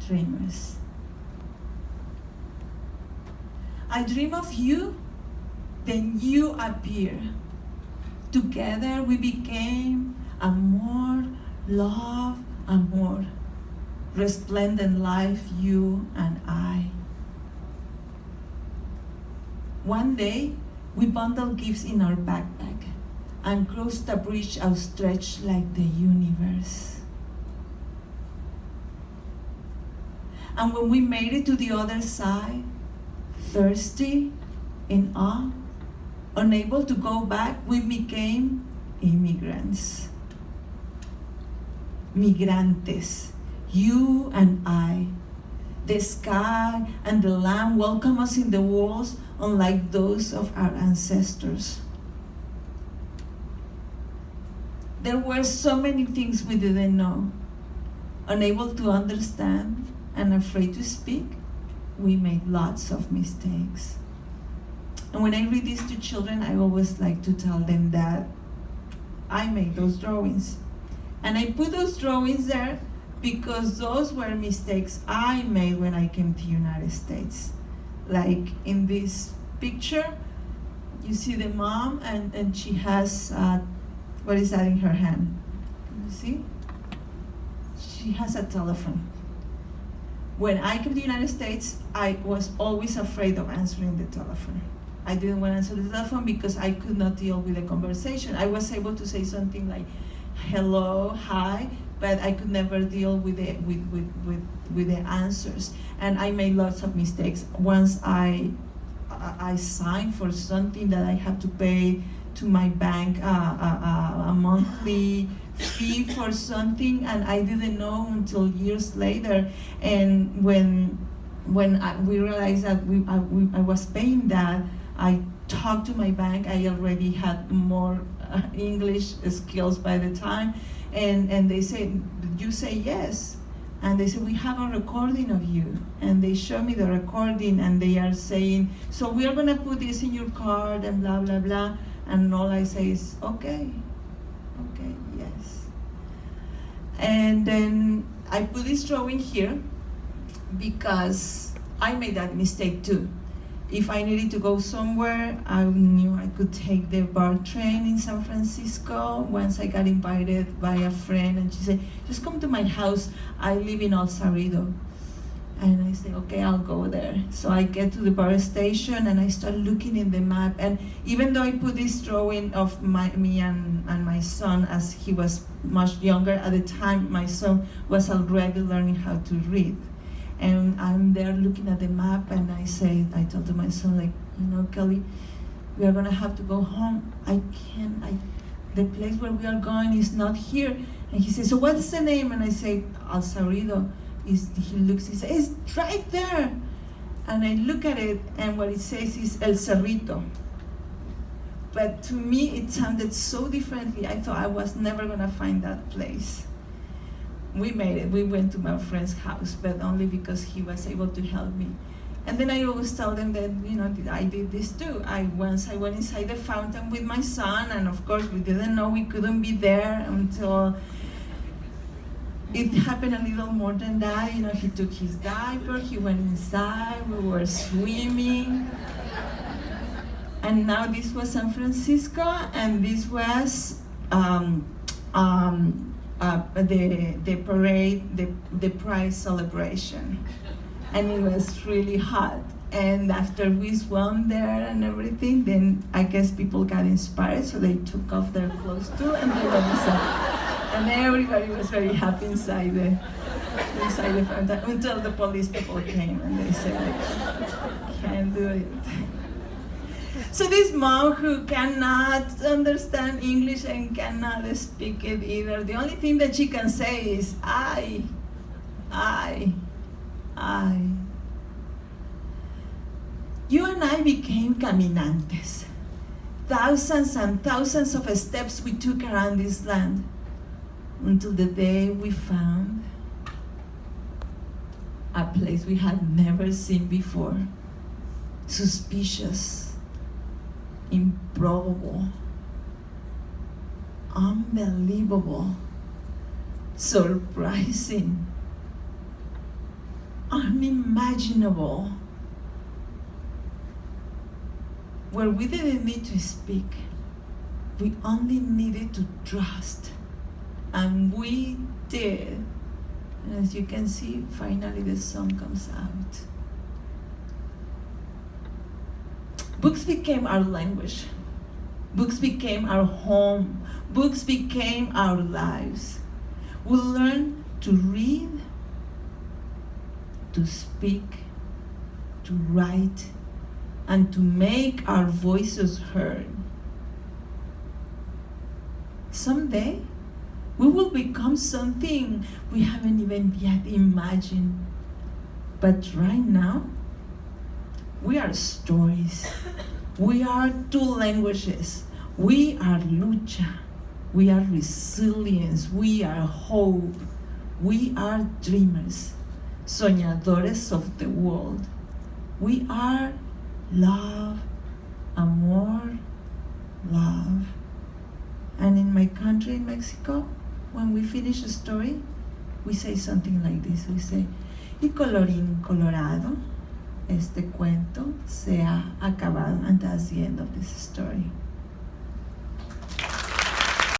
dreamers. I dream of you, then you appear. Together we became a more love, a more resplendent life, you and I. One day, we bundled gifts in our backpack and crossed a bridge outstretched like the universe. And when we made it to the other side, thirsty, in awe, unable to go back, we became immigrants. Migrantes, you and I. The sky and the land welcome us in the walls unlike those of our ancestors. There were so many things we didn't know. Unable to understand and afraid to speak, we made lots of mistakes. And when I read this to children, I always like to tell them that I made those drawings. And I put those drawings there because those were mistakes I made when I came to the United States. Like in this picture, you see the mom and she has, what is that in her hand? Can you see? She has a telephone. When I came to the United States, I was always afraid of answering the telephone. I didn't want to answer the telephone because I could not deal with the conversation. I was able to say something like, hello, hi, but I could never deal with the answers. And I made lots of mistakes. Once I signed for something that I had to pay to my bank a monthly fee for something, and I didn't know until years later. And when we realized that I was paying that, I talked to my bank. I already had more English skills by the time, and they said, you say yes. And they said, we have a recording of you. And they show me the recording, and they are saying, so we are gonna put this in your card and blah, blah, blah. And all I say is, okay, yes. And then I put this drawing here because I made that mistake too. If I needed to go somewhere, I knew I could take the BART train in San Francisco. Once I got invited by a friend, and she said, just come to my house, I live in El Cerrito. And I said, okay, I'll go there. So I get to the BART station and I start looking in the map. And even though I put this drawing of me and my son as he was much younger, at the time my son was already learning how to read. And I'm there looking at the map, and I told to my son, like, Kelly, we are gonna have to go home. The place where we are going is not here. And he says, so what's the name? And I say, El Cerrito. He says, it's right there. And I look at it, and what it says is El Cerrito. But to me, it sounded so differently. I thought I was never gonna find that place. We made it. We went to my friend's house, but only because he was able to help me. And then I always tell them that, I did this too. Once I went inside the fountain with my son, and of course we didn't know we couldn't be there until it happened a little more than that. He took his diaper, he went inside, we were swimming. And now this was San Francisco, and this was the parade, the Pride celebration. And it was really hot. And after we swam there and everything, then I guess people got inspired, so they took off their clothes too, and they went inside. And everybody was very happy inside the fountain, until the police people came and they said, can't do it. So this mom who cannot understand English and cannot speak it either, the only thing that she can say is, I. You and I became caminantes. Thousands and thousands of steps we took around this land until the day we found a place we had never seen before. Suspicious, improbable, unbelievable, surprising, unimaginable, where we didn't need to speak. We only needed to trust. And we did. And as you can see, finally the song comes out. Books became our language. Books became our home. Books became our lives. We learned to read, to speak, to write, and to make our voices heard. Someday, we will become something we haven't even yet imagined. But right now, we are stories. We are two languages. We are lucha. We are resilience. We are hope. We are dreamers, soñadores of the world. We are love, amor, love. And in my country, in Mexico, when we finish a story, we say something like this. We say, y colorín colorado, este cuento se ha acabado. And that's the end of this story.